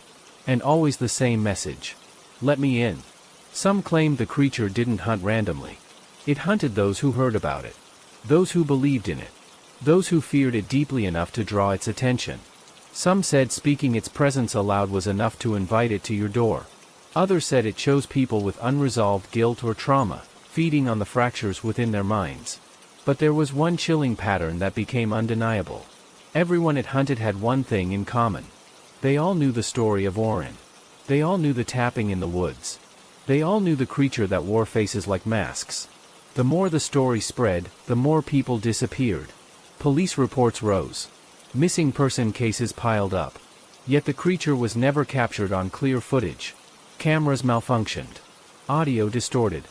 And always the same message. Let me in. Some claimed the creature didn't hunt randomly. It hunted those who heard about it. Those who believed in it. Those who feared it deeply enough to draw its attention. Some said speaking its presence aloud was enough to invite it to your door. Others said it chose people with unresolved guilt or trauma, feeding on the fractures within their minds. But there was one chilling pattern that became undeniable. Everyone it hunted had one thing in common. They all knew the story of Oren. They all knew the tapping in the woods. They all knew the creature that wore faces like masks. The more the story spread, the more people disappeared. Police reports rose. Missing person cases piled up. Yet the creature was never captured on clear footage. Cameras malfunctioned. Audio distorted.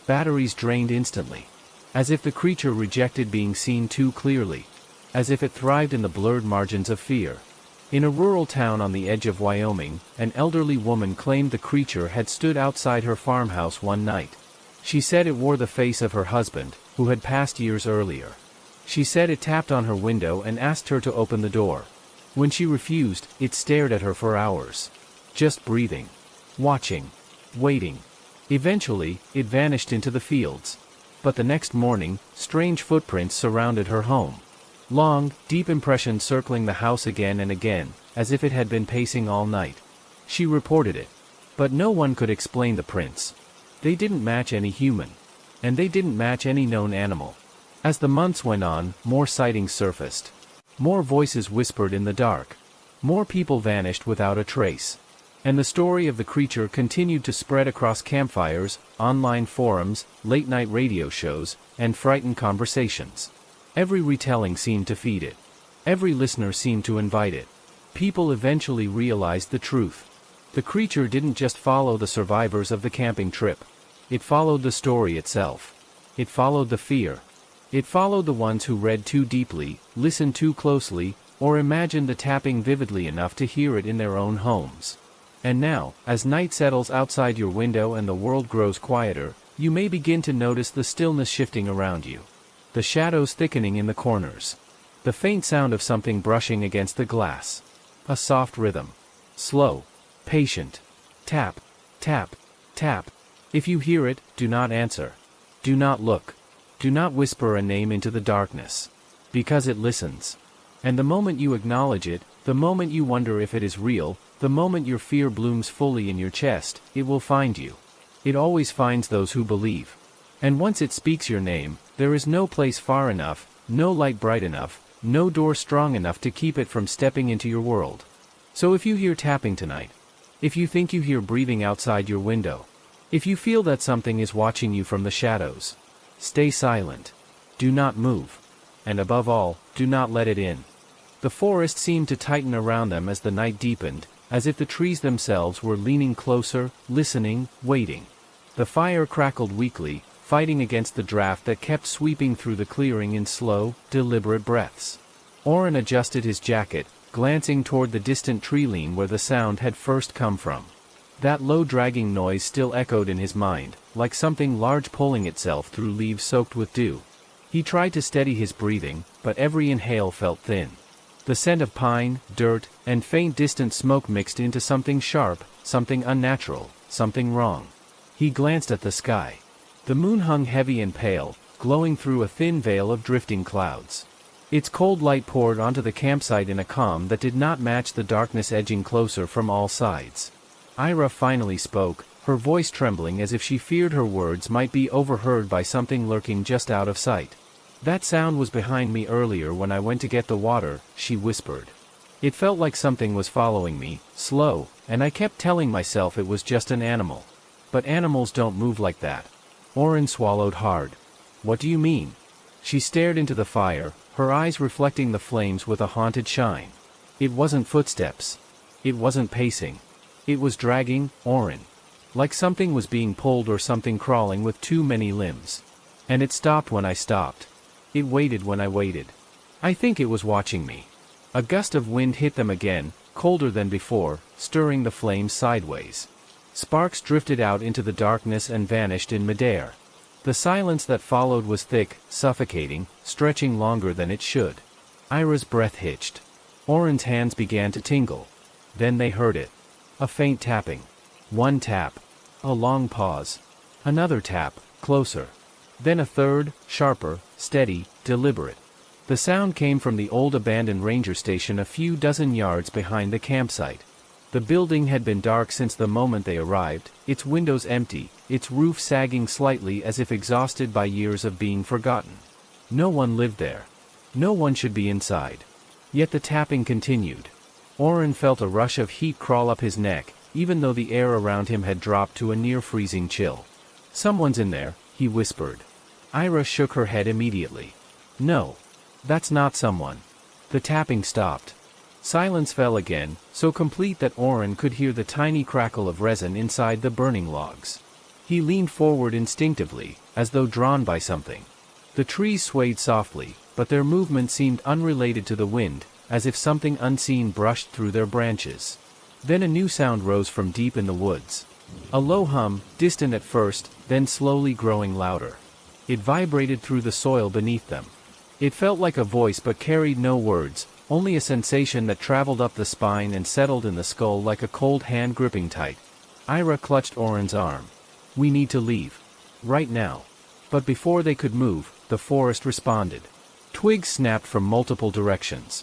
Batteries drained instantly. As if the creature rejected being seen too clearly. As if it thrived in the blurred margins of fear. In a rural town on the edge of Wyoming, an elderly woman claimed the creature had stood outside her farmhouse one night. She said it wore the face of her husband, who had passed years earlier. She said it tapped on her window and asked her to open the door. When she refused, it stared at her for hours. Just breathing. Watching. Waiting. Eventually, it vanished into the fields. But the next morning, strange footprints surrounded her home. Long, deep impressions circling the house again and again, as if it had been pacing all night. She reported it. But no one could explain the prints. They didn't match any human. And they didn't match any known animal. As the months went on, more sightings surfaced. More voices whispered in the dark. More people vanished without a trace. And the story of the creature continued to spread across campfires, online forums, late-night radio shows, and frightened conversations. Every retelling seemed to feed it. Every listener seemed to invite it. People eventually realized the truth. The creature didn't just follow the survivors of the camping trip. It followed the story itself. It followed the fear. It followed the ones who read too deeply, listened too closely, or imagined the tapping vividly enough to hear it in their own homes. And now, as night settles outside your window and the world grows quieter, you may begin to notice the stillness shifting around you. The shadows thickening in the corners. The faint sound of something brushing against the glass. A soft rhythm. Slow. Patient. Tap. Tap. Tap. If you hear it, do not answer. Do not look. Do not whisper a name into the darkness. Because it listens. And the moment you acknowledge it, the moment you wonder if it is real, the moment your fear blooms fully in your chest, it will find you. It always finds those who believe. And once it speaks your name, there is no place far enough, no light bright enough, no door strong enough to keep it from stepping into your world. So if you hear tapping tonight, if you think you hear breathing outside your window, if you feel that something is watching you from the shadows, stay silent. Do not move. And above all, do not let it in. The forest seemed to tighten around them as the night deepened, as if the trees themselves were leaning closer, listening, waiting. The fire crackled weakly, fighting against the draft that kept sweeping through the clearing in slow, deliberate breaths. Oren adjusted his jacket, glancing toward the distant tree line where the sound had first come from. That low dragging noise still echoed in his mind, like something large pulling itself through leaves soaked with dew. He tried to steady his breathing, but every inhale felt thin. The scent of pine, dirt, and faint distant smoke mixed into something sharp, something unnatural, something wrong. He glanced at the sky. The moon hung heavy and pale, glowing through a thin veil of drifting clouds. Its cold light poured onto the campsite in a calm that did not match the darkness edging closer from all sides. Ira finally spoke, her voice trembling as if she feared her words might be overheard by something lurking just out of sight. "That sound was behind me earlier when I went to get the water," she whispered. "It felt like something was following me, slow, and I kept telling myself it was just an animal. But animals don't move like that." Oren swallowed hard. "What do you mean?" She stared into the fire, her eyes reflecting the flames with a haunted shine. It wasn't footsteps. It wasn't pacing. It was dragging, Oren. Like something was being pulled or something crawling with too many limbs. And it stopped when I stopped. It waited when I waited. I think it was watching me. A gust of wind hit them again, colder than before, stirring the flames sideways. Sparks drifted out into the darkness and vanished in midair. The silence that followed was thick, suffocating, stretching longer than it should. Ira's breath hitched. Oren's hands began to tingle. Then they heard it. A faint tapping. One tap. A long pause. Another tap, closer. Then a third, sharper, steady, deliberate. The sound came from the old abandoned ranger station a few dozen yards behind the campsite. The building had been dark since the moment they arrived, its windows empty, its roof sagging slightly as if exhausted by years of being forgotten. No one lived there. No one should be inside. Yet the tapping continued. Oren felt a rush of heat crawl up his neck, even though the air around him had dropped to a near-freezing chill. "Someone's in there," he whispered. Ira shook her head immediately. "No. That's not someone." The tapping stopped. Silence fell again, so complete that Oren could hear the tiny crackle of resin inside the burning logs. He leaned forward instinctively, as though drawn by something. The trees swayed softly, but their movement seemed unrelated to the wind, as if something unseen brushed through their branches. Then a new sound rose from deep in the woods. A low hum, distant at first, then slowly growing louder. It vibrated through the soil beneath them. It felt like a voice but carried no words, only a sensation that traveled up the spine and settled in the skull like a cold hand gripping tight. Ira clutched Oren's arm. "We need to leave. Right now." But before they could move, the forest responded. Twigs snapped from multiple directions.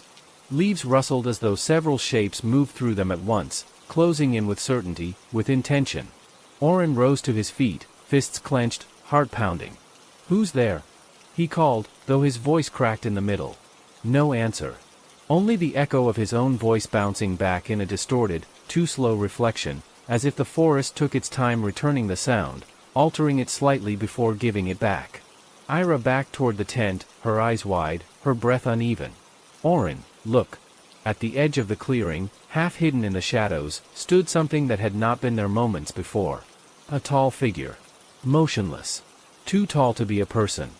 Leaves rustled as though several shapes moved through them at once, closing in with certainty, with intention. Oren rose to his feet, fists clenched, heart pounding. "Who's there?" he called, though his voice cracked in the middle. No answer. Only the echo of his own voice bouncing back in a distorted, too slow reflection, as if the forest took its time returning the sound, altering it slightly before giving it back. Ira backed toward the tent, her eyes wide, her breath uneven. "Oren, look." At the edge of the clearing, half hidden in the shadows, stood something that had not been there moments before. A tall figure. Motionless. Too tall to be a person.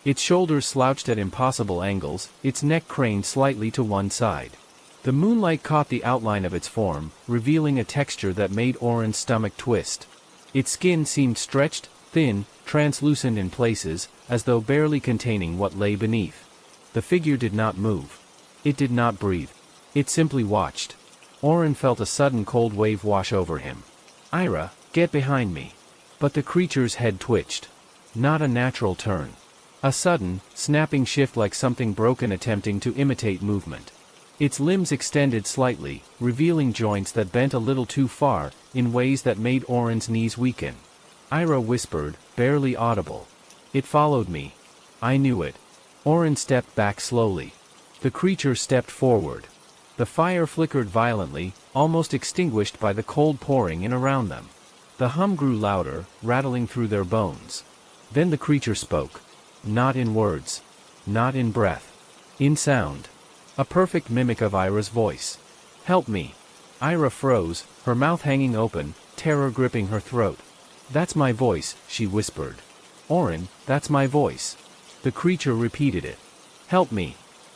Its shoulders slouched at impossible angles, its neck craned slightly to one side. The moonlight caught the outline of its form, revealing a texture that made Oren's stomach twist. Its skin seemed stretched, thin, translucent in places, as though barely containing what lay beneath. The figure did not move. It did not breathe. It simply watched. Oren felt a sudden cold wave wash over him. "Ira, get behind me." But the creature's head twitched. Not a natural turn. A sudden, snapping shift like something broken attempting to imitate movement. Its limbs extended slightly, revealing joints that bent a little too far, in ways that made Oren's knees weaken. Ira whispered, barely audible. "It followed me. I knew it." Oren stepped back slowly. The creature stepped forward. The fire flickered violently, almost extinguished by the cold pouring in around them. The hum grew louder, rattling through their bones. Then the creature spoke. Not in words. Not in breath. In sound. A perfect mimic of Ira's voice. "Help me." Ira froze, her mouth hanging open, terror gripping her throat. "That's my voice," she whispered. "Oren, that's my voice." The creature repeated it. "Help me.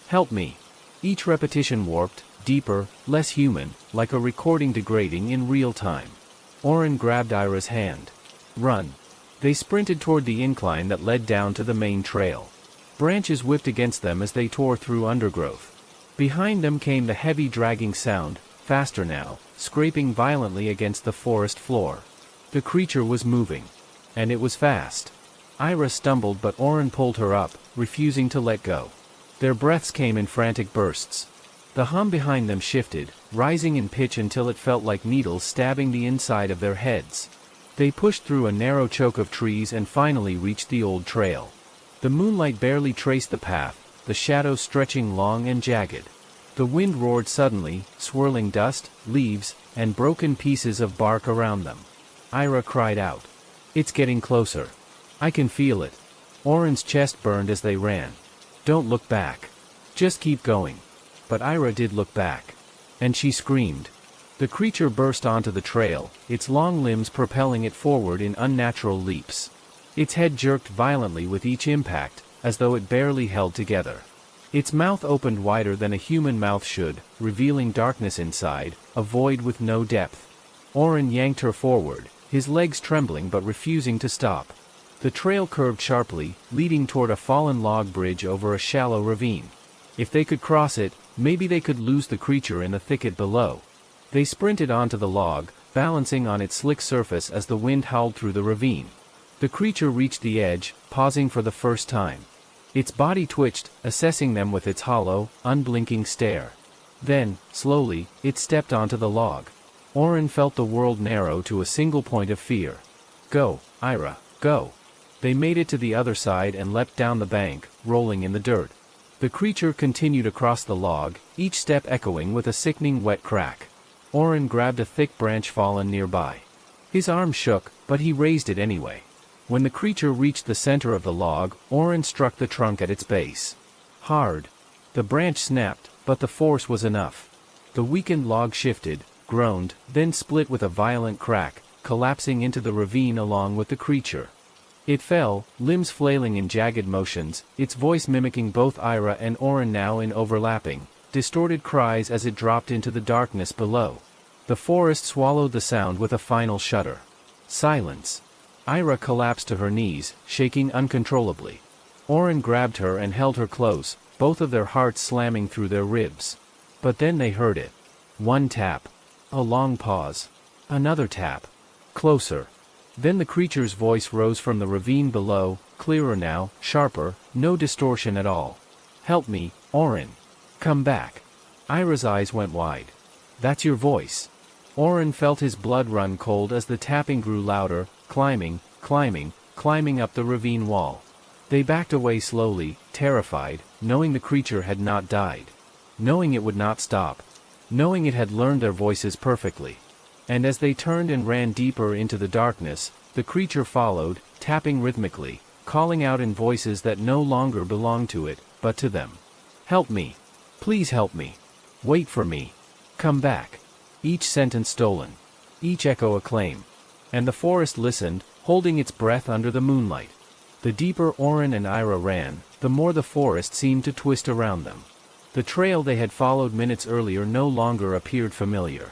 Help me." Each repetition warped, deeper, less human, like a recording degrading in real time. Oren grabbed Ira's hand. "Run." They sprinted toward the incline that led down to the main trail. Branches whipped against them as they tore through undergrowth. Behind them came the heavy dragging sound, faster now, scraping violently against the forest floor. The creature was moving. And it was fast. Ira stumbled but Oren pulled her up, refusing to let go. Their breaths came in frantic bursts. The hum behind them shifted, rising in pitch until it felt like needles stabbing the inside of their heads. They pushed through a narrow choke of trees and finally reached the old trail. The moonlight barely traced the path, the shadows stretching long and jagged. The wind roared suddenly, swirling dust, leaves, and broken pieces of bark around them. Ira cried out. "It's getting closer. I can feel it." Oren's chest burned as they ran. "Don't look back. Just keep going." But Ira did look back. And she screamed. The creature burst onto the trail, its long limbs propelling it forward in unnatural leaps. Its head jerked violently with each impact, as though it barely held together. Its mouth opened wider than a human mouth should, revealing darkness inside, a void with no depth. Oren yanked her forward, his legs trembling but refusing to stop. The trail curved sharply, leading toward a fallen log bridge over a shallow ravine. If they could cross it, maybe they could lose the creature in the thicket below. They sprinted onto the log, balancing on its slick surface as the wind howled through the ravine. The creature reached the edge, pausing for the first time. Its body twitched, assessing them with its hollow, unblinking stare. Then, slowly, it stepped onto the log. Oren felt the world narrow to a single point of fear. Go, Ira, go. They made it to the other side and leapt down the bank, rolling in the dirt. The creature continued across the log, each step echoing with a sickening wet crack. Oren grabbed a thick branch fallen nearby. His arm shook, but he raised it anyway. When the creature reached the center of the log, Oren struck the trunk at its base. Hard. The branch snapped, but the force was enough. The weakened log shifted, groaned, then split with a violent crack, collapsing into the ravine along with the creature. It fell, limbs flailing in jagged motions, its voice mimicking both Ira and Oren now in overlapping, distorted cries as it dropped into the darkness below. The forest swallowed the sound with a final shudder. Silence. Ira collapsed to her knees, shaking uncontrollably. Oren grabbed her and held her close, both of their hearts slamming through their ribs. But then they heard it. One tap. A long pause. Another tap. Closer. Then the creature's voice rose from the ravine below, clearer now, sharper, no distortion at all. Help me, Oren. Come back. Ira's eyes went wide. That's your voice. Oren felt his blood run cold as the tapping grew louder, climbing up the ravine wall. They backed away slowly, terrified, knowing the creature had not died. Knowing it would not stop. Knowing it had learned their voices perfectly. And as they turned and ran deeper into the darkness, the creature followed, tapping rhythmically, calling out in voices that no longer belonged to it, but to them. Help me. Please help me. Wait for me. Come back. Each sentence stolen. Each echo a claim. And the forest listened, holding its breath under the moonlight. The deeper Oren and Ira ran, the more the forest seemed to twist around them. The trail they had followed minutes earlier no longer appeared familiar.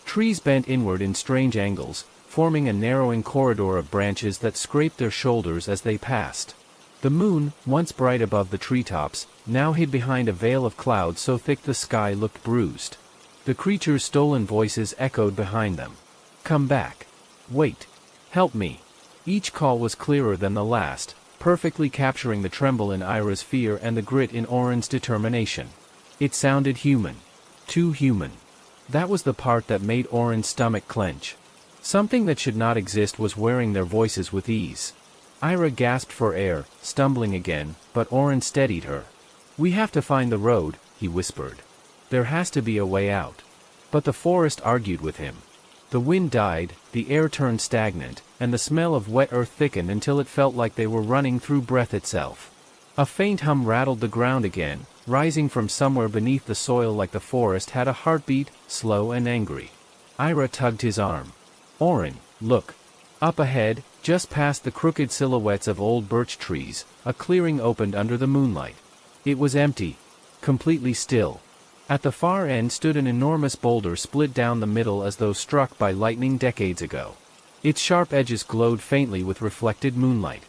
Trees bent inward in strange angles, forming a narrowing corridor of branches that scraped their shoulders as they passed. The moon, once bright above the treetops, now hid behind a veil of clouds so thick the sky looked bruised. The creature's stolen voices echoed behind them. Come back. Wait. Help me. Each call was clearer than the last, perfectly capturing the tremble in Ira's fear and the grit in Oren's determination. It sounded human. Too human. That was the part that made Oren's stomach clench. Something that should not exist was wearing their voices with ease. Ira gasped for air, stumbling again, but Oren steadied her. We have to find the road, he whispered. There has to be a way out. But the forest argued with him. The wind died, the air turned stagnant, and the smell of wet earth thickened until it felt like they were running through breath itself. A faint hum rattled the ground again, rising from somewhere beneath the soil like the forest had a heartbeat, slow and angry. Ira tugged his arm. Oren, look. Up ahead, just past the crooked silhouettes of old birch trees, a clearing opened under the moonlight. It was empty. Completely still. At the far end stood an enormous boulder split down the middle as though struck by lightning decades ago. Its sharp edges glowed faintly with reflected moonlight.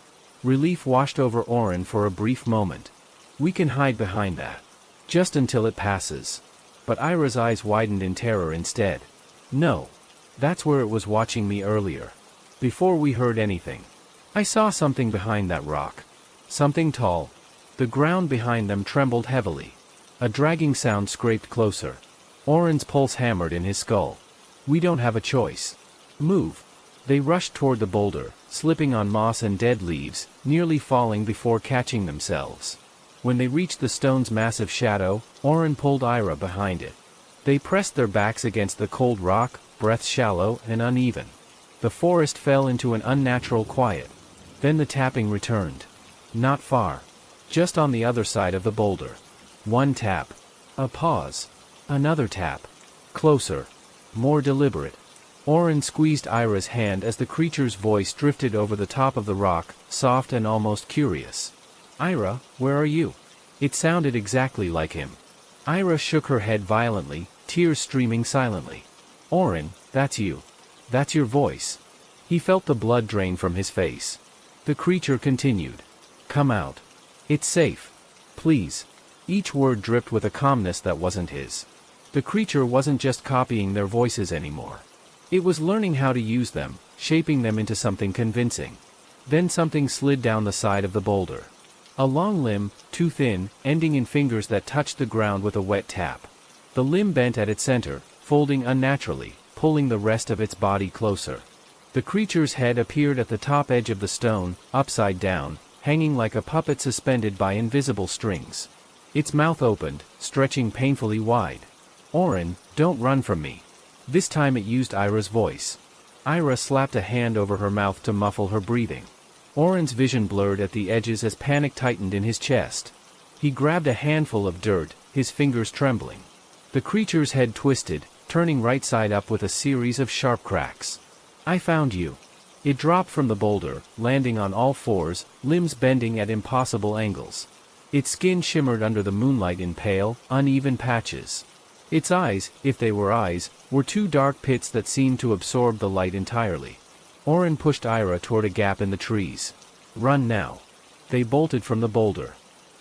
Relief washed over Oren for a brief moment. We can hide behind that. Just until it passes. But Ira's eyes widened in terror instead. No. That's where it was watching me earlier. Before we heard anything. I saw something behind that rock. Something tall. The ground behind them trembled heavily. A dragging sound scraped closer. Oren's pulse hammered in his skull. We don't have a choice. Move. They rushed toward the boulder, slipping on moss and dead leaves, nearly falling before catching themselves. When they reached the stone's massive shadow, Oren pulled Ira behind it. They pressed their backs against the cold rock, breath shallow and uneven. The forest fell into an unnatural quiet. Then the tapping returned. Not far. Just on the other side of the boulder. One tap. A pause. Another tap. Closer. More deliberate. Oren squeezed Ira's hand as the creature's voice drifted over the top of the rock, soft and almost curious. Ira, where are you? It sounded exactly like him. Ira shook her head violently, tears streaming silently. Oren, that's you. That's your voice. He felt the blood drain from his face. The creature continued. Come out. It's safe. Please. Each word dripped with a calmness that wasn't his. The creature wasn't just copying their voices anymore. It was learning how to use them, shaping them into something convincing. Then something slid down the side of the boulder. A long limb, too thin, ending in fingers that touched the ground with a wet tap. The limb bent at its center, folding unnaturally, pulling the rest of its body closer. The creature's head appeared at the top edge of the stone, upside down, hanging like a puppet suspended by invisible strings. Its mouth opened, stretching painfully wide. "Oren, don't run from me." This time it used Ira's voice. Ira slapped a hand over her mouth to muffle her breathing. Oren's vision blurred at the edges as panic tightened in his chest. He grabbed a handful of dirt, his fingers trembling. The creature's head twisted, turning right side up with a series of sharp cracks. "I found you." It dropped from the boulder, landing on all fours, limbs bending at impossible angles. Its skin shimmered under the moonlight in pale, uneven patches. Its eyes, if they were eyes, were two dark pits that seemed to absorb the light entirely. Oren pushed Ira toward a gap in the trees. "Run now." They bolted from the boulder.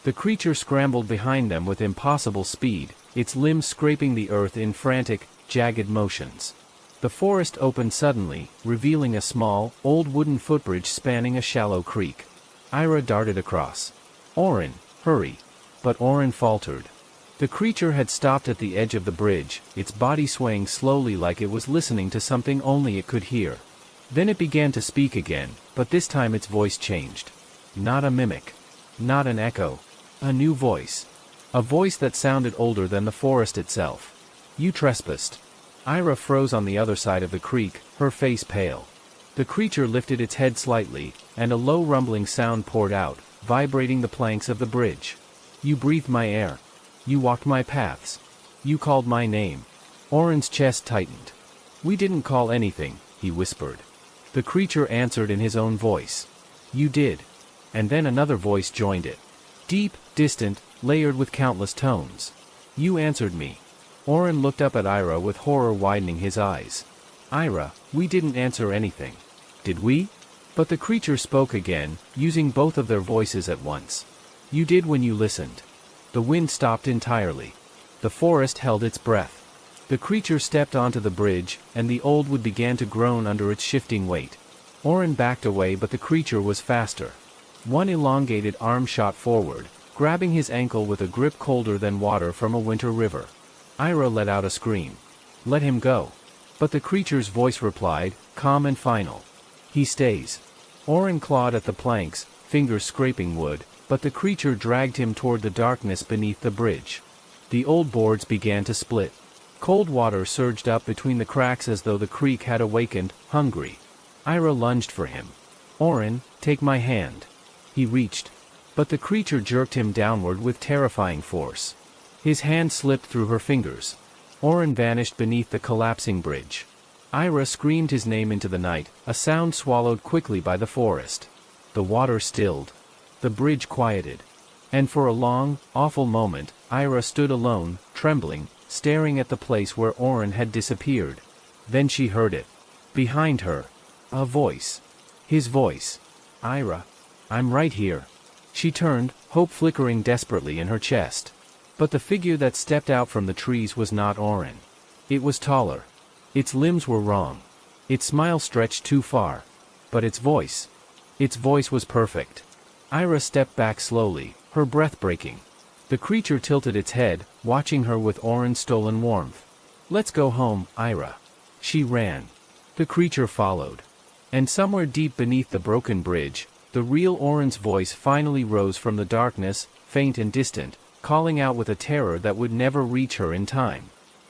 The creature scrambled behind them with impossible speed, its limbs scraping the earth in frantic, jagged motions. The forest opened suddenly, revealing a small, old wooden footbridge spanning a shallow creek. Ira darted across. "Oren, hurry." But Oren faltered. The creature had stopped at the edge of the bridge, its body swaying slowly like it was listening to something only it could hear. Then it began to speak again, but this time its voice changed. Not a mimic. Not an echo. A new voice. A voice that sounded older than the forest itself. "You trespassed." Ira froze on the other side of the creek, her face pale. The creature lifted its head slightly, and a low rumbling sound poured out, vibrating the planks of the bridge. "You breathed my air. You walked my paths. You called my name." Oren's chest tightened. "We didn't call anything," he whispered. The creature answered in his own voice. "You did." And then another voice joined it. Deep, distant, layered with countless tones. "You answered me." Oren looked up at Ira with horror widening his eyes. "Ira, we didn't answer anything. Did we?" But the creature spoke again, using both of their voices at once. "You did when you listened." The wind stopped entirely. The forest held its breath. The creature stepped onto the bridge, and the old wood began to groan under its shifting weight. Oren backed away, but the creature was faster. One elongated arm shot forward, grabbing his ankle with a grip colder than water from a winter river. Ira let out a scream. "Let him go." But the creature's voice replied, calm and final. "He stays." Oren clawed at the planks, fingers scraping wood, but the creature dragged him toward the darkness beneath the bridge. The old boards began to split. Cold water surged up between the cracks as though the creek had awakened, hungry. Ira lunged for him. "Oren, take my hand." He reached. But the creature jerked him downward with terrifying force. His hand slipped through her fingers. Oren vanished beneath the collapsing bridge. Ira screamed his name into the night, a sound swallowed quickly by the forest. The water stilled. The bridge quieted. And for a long, awful moment, Ira stood alone, trembling, staring at the place where Oren had disappeared. Then she heard it. Behind her. A voice. His voice. "Ira. I'm right here." She turned, hope flickering desperately in her chest. But the figure that stepped out from the trees was not Oren. It was taller. Its limbs were wrong. Its smile stretched too far. But its voice. Its voice was perfect. Ira stepped back slowly, her breath breaking. The creature tilted its head, watching her with Oren's stolen warmth. "Let's go home, Ira." She ran. The creature followed. And somewhere deep beneath the broken bridge, the real Oren's voice finally rose from the darkness, faint and distant, calling out with a terror that would never reach her in time.